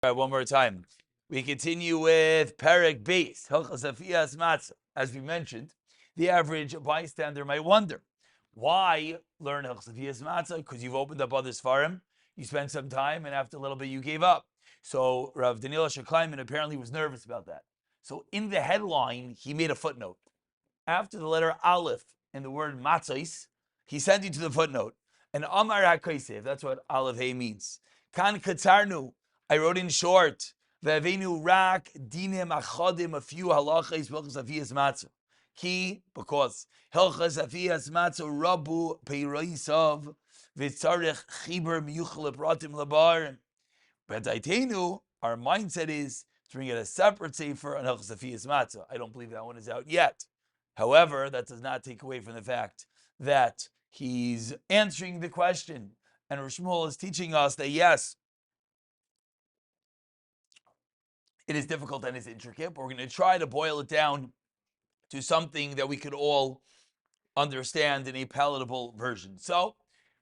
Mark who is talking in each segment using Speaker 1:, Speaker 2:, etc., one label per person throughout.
Speaker 1: All right, one more time. We continue with Perek Beis, Halachos Pesach Matzah. As we mentioned, the average bystander might wonder, why learn Halachos Pesach Matzah? Because you've opened up other Sfarim, you spent some time, and after a little bit you gave up. So Rav Daniel Shekleiman apparently was nervous about that. So in the headline, he made a footnote. After the letter Aleph and the word Matzos, he sent you to the footnote. And Amar HaKosev, that's what Aleph Hey means. Kan Katarnu, I wrote in short, Ve'avenu rak dinim achadim, a few halachas, hilchas afiyas matzah. Ki, because hilchas afiyas matzah rabu peiroisav, v'tzarech chiber miyuchel pratim labar. But Daitenu, our mindset is to bring it a separate sefer on hilchas afiyas matzah. I don't believe that one is out yet. However, that does not take away from the fact that he's answering the question. And Rosh Shmuel is teaching us that yes, it is difficult and it's intricate, but we're going to try to boil it down to something that we could all understand in a palatable version. So,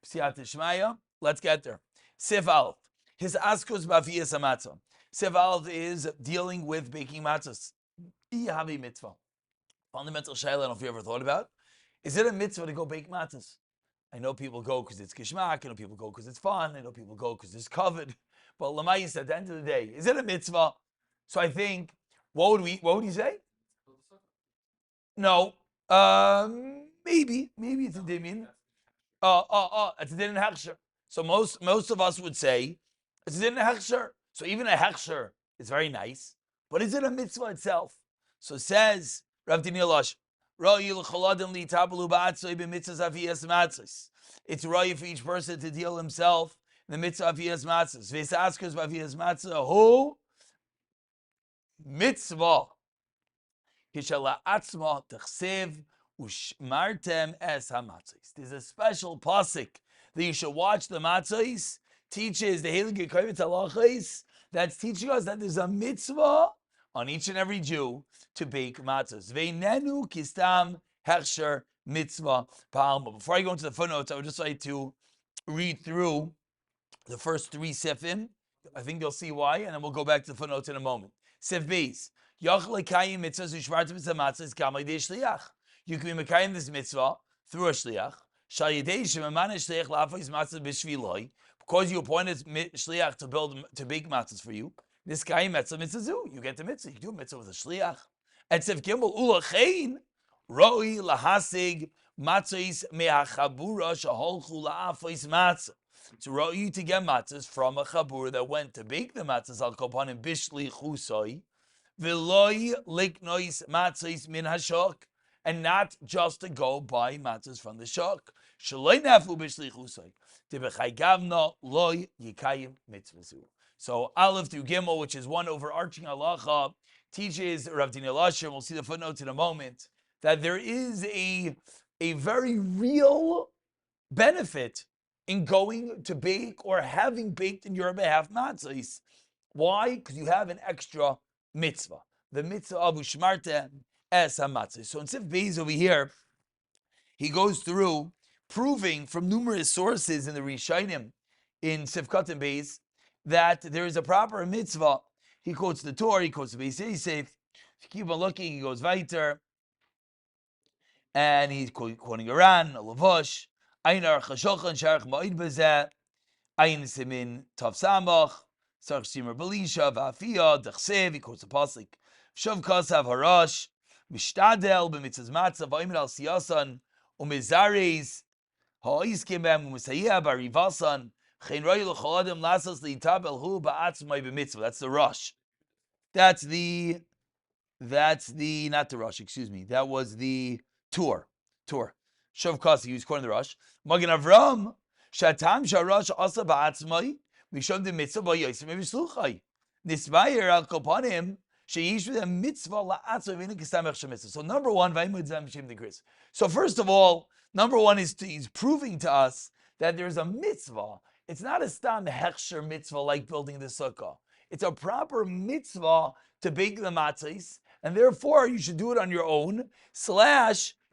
Speaker 1: Psiyat Shmaya, let's get there. Sif Aleph, his askus b'afiyas hamatzah. Sif Aleph is dealing with baking matzahs. Iyahavi mitzvah. Fundamental shayla, I don't know if you ever thought about. Is it a mitzvah to go bake matzahs? I know people go because it's kishmak. I know people go because it's fun. I know people go because it's covered. But Lamayis, at the end of the day, is it a mitzvah? So I think, what would he say? No. Maybe it's a dimin. It's a din hechsher. So most of us would say it's a din hechsher. So even a hechsher is very nice, but is it a mitzvah itself? So says Rav Daniel Ash, it's right for each person to deal himself in the mitzvah of Aviyas Matzahs. V'esaskas b'Aviyas Matzah, who? Mitzvah. Hishala atzma t'chsev ushmartem es hamatzos. There's a special pasuk that you should watch the matzos. Teaches the Heilige Kovetz Halachos that's teaching us that there's a mitzvah on each and every Jew to bake matzahs. Veinenu kistam hechsher mitzvah pa'alma. Before I go into the footnotes, I would just like to read through the first three sifim. I think you'll see why, and then we'll go back to the footnotes in a moment. Sif Beis. You can be Mekayim this mitzvah through a shliach. Because you appointed shliach to bake matzahs for you. This guy mitzvah you get the mitzvah. You do mitzvah with a shliach. And Sif Gimel ulachein roi lahasig matzahs me'achabura shaholchu la'afos matzah. To roi you to get matzahs from a chabur that went to bake the matzahs al kopanim bishli chusoi. V'loi liknois matzahs min hashok, and not just to go buy matzahs from the shok. Shaloi nafu bishli chusoi. Tibechai gavna loi yikayim mitzvazu. So Aleph through Gimel, which is one overarching halacha, teaches Rav Daniel Asher, we'll see the footnotes in a moment, that there is a very real benefit in going to bake or having baked in your behalf matzahs. Why? Because you have an extra mitzvah. The mitzvah of ushmartem es hamatzah. So in Sif Beis over here, he goes through proving from numerous sources in the Rishonim in Sif Katan Beis that there is a proper mitzvah. He quotes the Torah, he quotes the Beis Yosef. If you keep on looking, he goes weiter, and he's quoting Iran, a Lavosh, Ein Arach HaShochan, Sharach Ma'id Bezeh, Ein Simin Tav Samach, Sarach Simar Belisha, Va'afiyah, Dechsev, he quotes the Pasuk, Shav Kasav Harash, Mishtadel, B'mitzvah Matzah, Va'imir Al Siyasan, Umizares, Ha'iskim B'em, Umisayah, Barivasan, Chen Roy L'Choladim Lasas Li'Tabel Hu Ba'atzmai B'mitzvah. That's the Rosh. That's the, not the Rosh, excuse me. That was the Tur. Shav Kasi, he was quoting the Rosh. Magen Avram, Shatam Sharash Asa Ba'atzmai, Mishom de Mitzvah Ba'yosim V'Shluchai. Nisvayer Al Kopanim, Sheyish V'A Mitzvah La'atzmai V'Inu Kistam Echshem Mitzvah. So number one, V'Aimud Shem Degris. So first of all, number one is he's proving to us that there's a mitzvah. It's not a stam hechsher mitzvah like building the sukkah. It's a proper mitzvah to bake the matzahs, and therefore you should do it on your own, /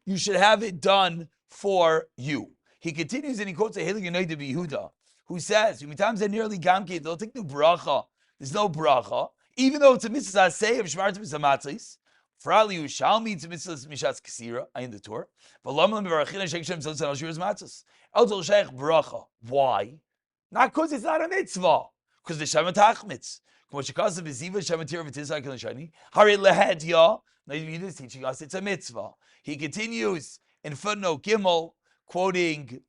Speaker 1: you should have it done for you. He continues and he quotes a Heilige Noda B'Yehuda, who says, they'll take the bracha There's no bracha, even though it's a mitzvah say of shmartim matzahs. Frali ushalmi it's a mitzvah mishatz kasira. I in the Torah. But lamlam bevarachina shek shem tzon al shiras matzahs. Elzol sheikh bracha. Why? Not because it's not a mitzvah. Because the Shema Tachmitz. Kmoshikasav Ziva Shematir V'Tizak Shani. Hari Lehedya. Maybe is teaching us it's a mitzvah. He continues in footnote Gimel, quoting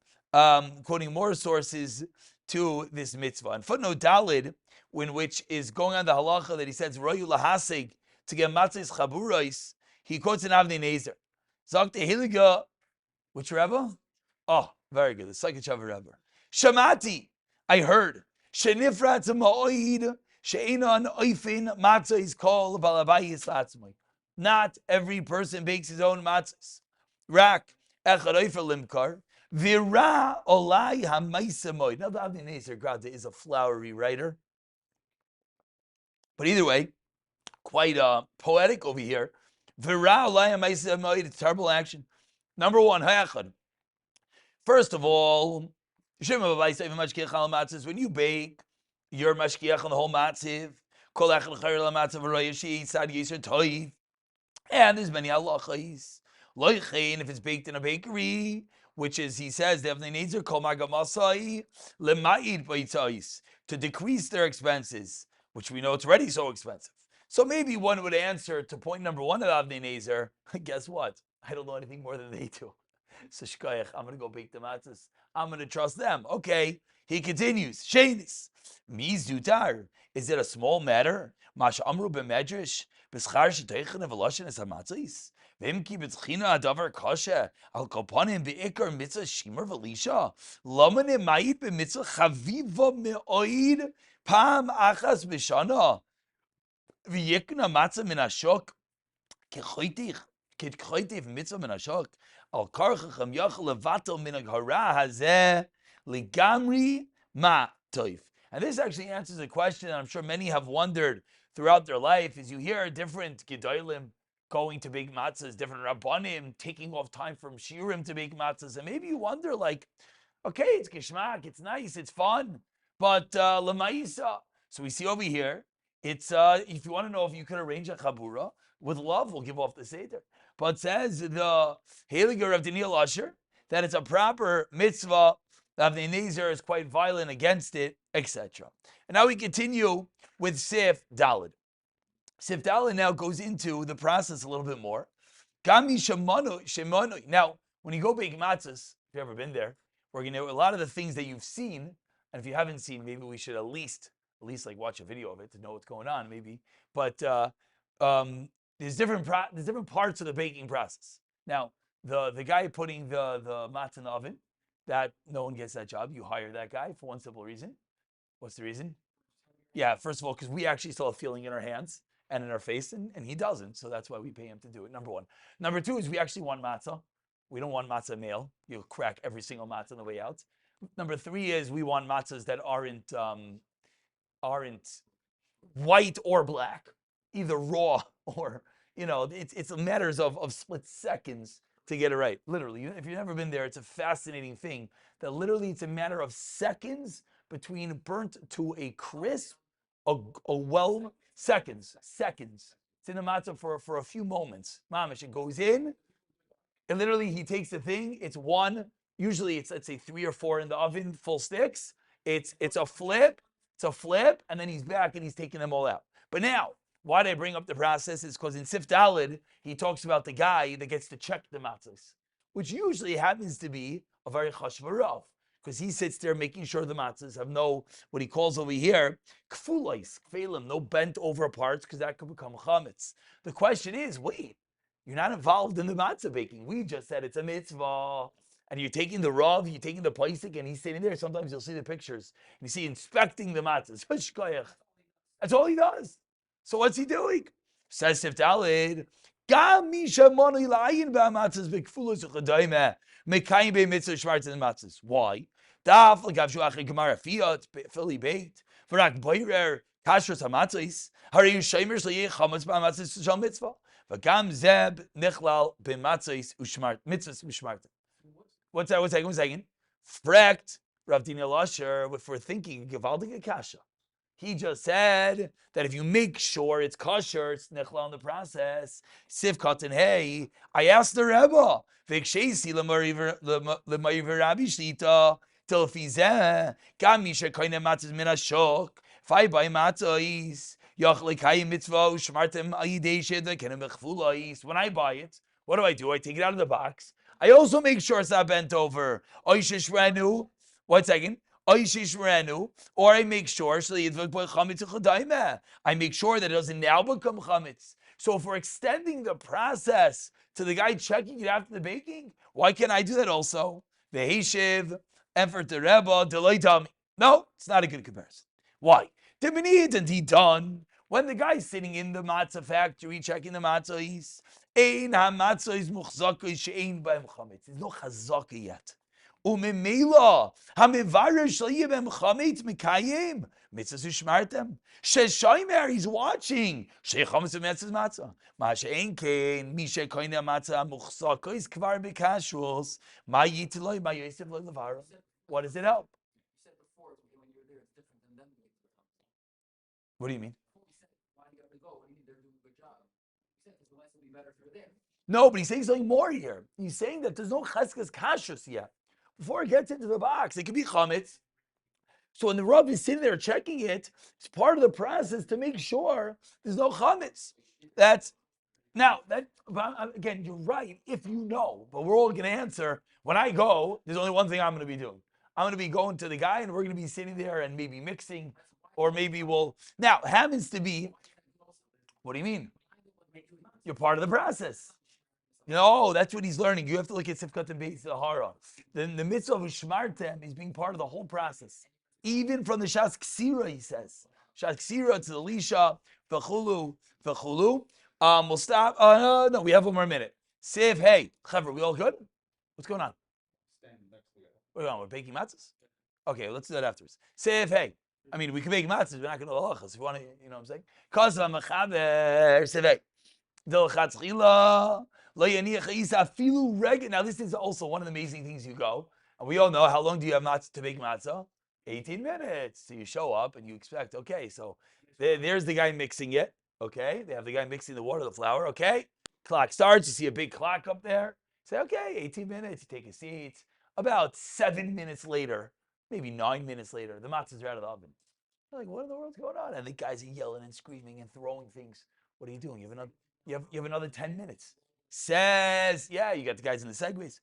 Speaker 1: more sources to this mitzvah. And footnote Dalid, in which is going on the halacha that he says Royu Lahasig to get matzahs chaburais, he quotes an Avnei Nezer. Zakte Hiliga, which Rebbe? Oh, very good. The second Shavuot Rebbe. Shamati, I heard. Shenifrat ma'oid she'enon oifin matzah is called balabayis latzmoi. Not every person bakes his own matzahs. Rak echad oifer limkar vira olai hamaisamoid. Now the Avnei Nezer Grada is a flowery writer, but either way, quite poetic over here. Vira olai hamaisamoid. It's terrible action. Number one, hayachad. First of all, when you bake your mashkiach on the whole matziv, and there's many halachas. If it's baked in a bakery, which is, he says, to decrease their expenses, which we know it's already so expensive. So maybe one would answer to point number one of Avnei Nezer, guess what? I don't know anything more than they do. So shkoyach, I'm going to go bake the matzahs. I'm going to trust them. Okay. He continues. Sheinis. Mizutar. Is it a small matter? Mash amru b'medrash. B'schar sheteichen evoloshin es hamatzahs. V'im ki b'tzchina adavar kasha. Al kopanim be'ikar mitzvah shimer v'lisha. Lamanim ma'id b'mitzvah chaviva me'oid. Pam achas b'shana. V'yikna matzah min hashok. Kechoitich. Ketchoitiv mitzvah min hashok. Al karchachem yachal levatel min hara hazeh ligamri ma toif. And this actually answers a question I'm sure many have wondered throughout their life. As you hear different gedolim going to bake matzahs, different rabbanim taking off time from shiurim to bake matzahs, and maybe you wonder, like, okay, it's kishmak, it's nice, it's fun, but lemaisa. So we see over here, it's if you want to know if you could arrange a chabura with love, we'll give off the seder. But says the Heiliger of Daniel Usher that it's a proper mitzvah. Avnei Nezer is quite violent against it, etc. And now we continue with Sif Dalid. Sif Dalid now goes into the process a little bit more. Gami shemanu. Now, when you go bake matzahs, if you've ever been there, we're going to a lot of the things that you've seen, and if you haven't seen, maybe we should at least like watch a video of it to know what's going on, maybe. But there's different parts of the baking process. Now, the guy putting the matzah in the oven, that no one gets that job. You hire that guy for one simple reason. What's the reason? Yeah, first of all, because we actually still have feeling in our hands and in our face, and he doesn't. So that's why we pay him to do it, number one. Number two is we actually want matzah. We don't want matzah meal. You'll crack every single matzah on the way out. Number three is we want matzahs that aren't white or black, either raw or, it's matters of split seconds to get it right. Literally, if you've never been there, it's a fascinating thing that literally it's a matter of seconds between burnt to a crisp, seconds. It's in the matzah for a few moments. Mamish, it goes in, and literally he takes the thing, it's one, usually it's, let's say 3 or 4 in the oven, full sticks. It's a flip, and then he's back and he's taking them all out. But now, why did I bring up the process? Is because in Sif Dalid, he talks about the guy that gets to check the matzahs, which usually happens to be a very chashva rav, because he sits there making sure the matzahs have no, what he calls over here, kfulais, kfelim, no bent over parts, because that could become chametz. The question is, wait, you're not involved in the matzah baking. We just said it's a mitzvah. And you're taking the rav, you're taking the paisik, and he's sitting there. Sometimes you'll see the pictures, and you see inspecting the matzahs. That's all he does. So what's he doing? Says Sif Dalid, Gam mi shemanu ilayin ba'matzahs b'kfulos u'chadayme mekayim be'mitzvah shmartzah and matzahs. Why? Daf l'gav shuach gemara fiat fully baked v'rak boirer kashrus hamatzahs harayu sheimer shliach chametz ba'matzahs shal mitzvah v'gam zeb nichlal b'matzahs u'shmart mitzvahs u'shmartzah. What's that? 1 second. Frekt Rav Daniel Usher, if we're thinking Givaldic Akasha. He just said that if you make sure it's kosher, it's nechla in the process. Sif katan hey. I asked the Rebbe. V'kshesi l'mayiver Rabbi Shlita till fizeh gam misha koine matzah min hashok. If I buy matzahs, yachle kayim mitzvah u'shmartem ayidei sheda kenem bechfulais. When I buy it, what do? I take it out of the box. I also make sure it's not bent over. Oishish renu. 1 second. Oishish renu. Or I make sure I make sure that it doesn't now become chametz. So if we're extending the process to the guy checking it after the baking, why can't I do that also? V'heshiv, effort the Rebbe, delay tummy. No, it's not a good comparison. Why? Done. When the guy's sitting in the matzah factory checking the matzahs, ein hamatzahs muchzakos she'ein b'hem chametz. There's no chazaka yet. Umemela hamivarer sh'liyeh b'hem chametz mikayim mitzvahs u'shmartem. Sheshaymer, he's watching. Shechametz u'metzvahs matzah. Ma she'ein kein mi she'koine matzah muchzakos kvar b'kashrus. Ma yitiloi ma yosef lo levara. What does it help? What do you mean? No, but he's saying something more here. He's saying that there's no cheskes kashrus yet. Before it gets into the box, it could be chametz. So when the Rav is sitting there checking it, it's part of the process to make sure there's no chametz. Again, you're right if you know, but we're all going to answer. When I go, there's only one thing I'm going to be doing. I'm going to be going to the guy, and we're going to be sitting there and maybe mixing, or maybe now, it happens to be, what do you mean? You're part of the process. That's what he's learning. You have to look at Sifkat and Beis Zahara. Then the mitzvah of Shmartem is being part of the whole process. Even from the Shas Ksira, he says. Shas Ksira to the Lisha, v'chulu. We'll stop. No, we have one more minute. Siv, hey, Chaver, we all good? What's going on? We're baking matzahs? Okay, let's do that afterwards. Siv, hey. I mean, we can make matzahs, we're not going to do halachas. If you want to, you know what I'm saying? Kazav mechaber, Siv, hey. Now, this is also one of the amazing things you go. And we all know, how long do you have matzah to bake matzah? 18 minutes. So you show up and you expect, okay, so there's the guy mixing it. Okay, they have the guy mixing the water, the flour. Okay, clock starts. You see a big clock up there. Say, okay, 18 minutes. You take a seat. About 7 minutes later, maybe 9 minutes later, the matzahs are out of the oven. You're like, what in the world's going on? And the guys are yelling and screaming and throwing things. What are you doing? You have another 10 minutes. Says, yeah, you got the guys in the segways.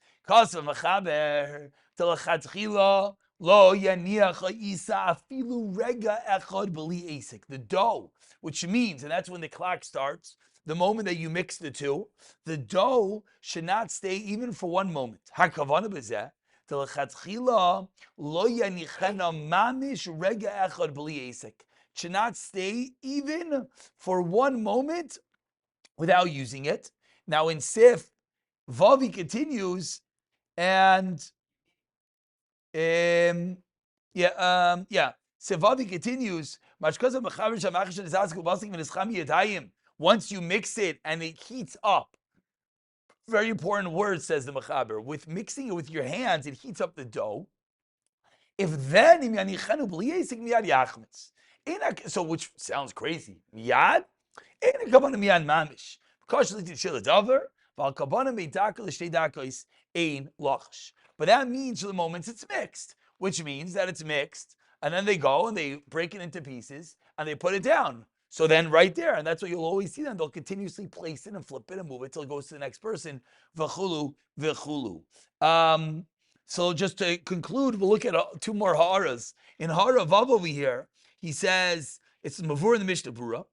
Speaker 1: The dough, which means, and that's when the clock starts, the moment that you mix the two, the dough should not stay even for one moment. Should not stay even for one moment without using it. Now in Sif, Vavi continues, and Sif Vavi continues. Once you mix it and it heats up, very important word, says the Mechaber. With mixing it with your hands, it heats up the dough. If then, so which sounds crazy. Miyad? But that means for the moment it's mixed, which means that it's mixed, and then they go and they break it into pieces and they put it down. So then right there, and that's what you'll always see then, they'll continuously place it and flip it and move it till it goes to the next person. V'chulu, v'chulu. So just to conclude, we'll look at two more ha'aras. In Ha'ara Vav over here, he says, it's Mavur in the Mishnah Berurah.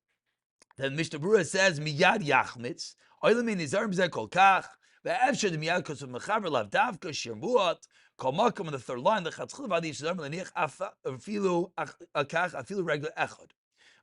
Speaker 1: Then Mishnah Berurah says, Miyad Yachmitz, Oilam in Nizar B'zeh Kol Kach, Ve'evsher Miyad Kos Mechaber Lav Davka Shirmuat, Kol Makom on the third line, the Chatzchil Vadi Shizar Melaniach Afilu Akach Afilu Regla Echad.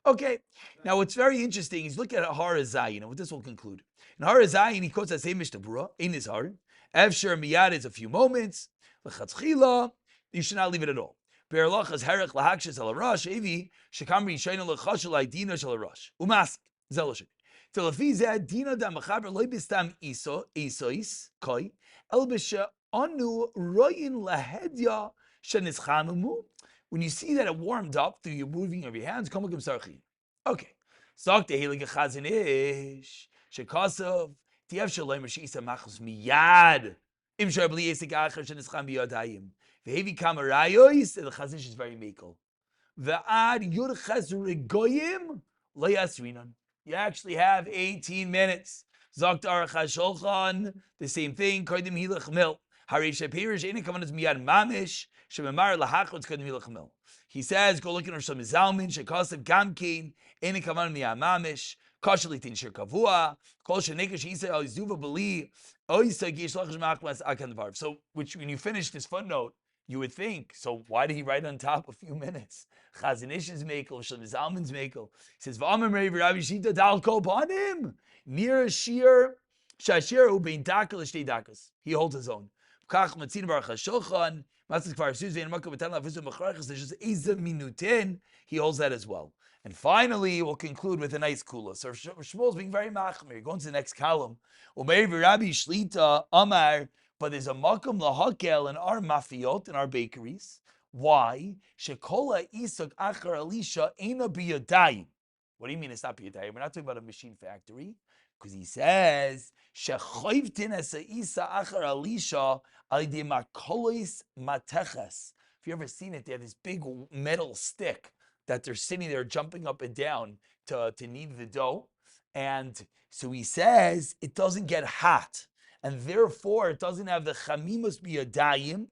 Speaker 1: Okay, now what's very interesting is look at Ha'ara Zayin, and with this we'll conclude. In Ha'ara Zayin, he quotes that same Mishnah Berurah, in his Har, Evsher Miyad is a few moments, L'chatzchila, you should not leave it at all. Be'erlachas herech lahakshis al harash evi shekamri yishayna lechashel aydina shel harash umask zeloshin. Telafi zeh dina da mechaber loy bistam isois koi el b'she anu royin lahedya shenizchanumu when you see that it warmed up through your moving of your hands, come look sarchi. Okay. Zok the heilige chazon ish shekasov tiav shalom sheisa machos miyad im shabli esik acher shenischam biyadayim vehevi kamarayos. The chazon ish is very mekel. Ve'ad yurches regoyim lo yasrinan. You actually have 18 minutes. Zok Aruch HaShulchan, the same thing. Kodim hilach mil. Hari shapirish eni kavanas miyad mamish. Shememar lahachot kodim hilach mil. He says, go look in Rosh Zalmin, shekasav gamkein, eni kavan miyad mamish. Kashalitin shir kavua. Kol shenekesh yisrael al zuva beli. Oisa gish lachash machmas akan devar. So, which when you finish this footnote, you would think, so why did he write on top a few minutes? Chazon Ish is mekel, Shlomo Zalman's mekel. He says, "V'amar Rabbi Shita dal kol panim near shir shashir ubein dakas l'shtei dakas." He holds his own. Kach matzin baruch hashulchan matzah kvar suz ve'en makam v'tan lafizu mechrachas. There's just iza minutin. He holds that as well. And finally, we'll conclude with a nice kula. So Shmuel's being very machmir. Going to the next column. Umeir v'Rabbi Shlita Amar. But there's a makom lahakel in our mafiot, in our bakeries. Why? Shekola isak achar alisha eina biyadayim. What do you mean it's not biyadayim? We're not talking about a machine factory. Because he says, shechoivtin esa isa achar alisha alidei makolis mateches. If you ever seen it, they have this big metal stick that they're sitting there jumping up and down to knead the dough. And so he says, it doesn't get hot. And therefore, it doesn't have the chamimus biyadayim,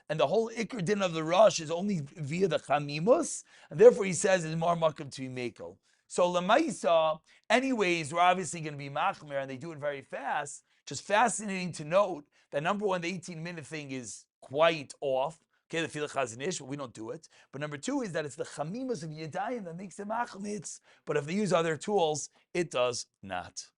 Speaker 1: and the whole ikr din of the rush is only via the chamimus, and therefore he says it's more makom to be mekel. So lemaisa, anyways, we're obviously going to be machmer, and they do it very fast. Just fascinating to note that number one, the 18-minute thing is quite off. Okay, the filah chazon ish, but we don't do it. But number two is that it's the chamimus of yadayim that makes it machmitz. But if they use other tools, it does not.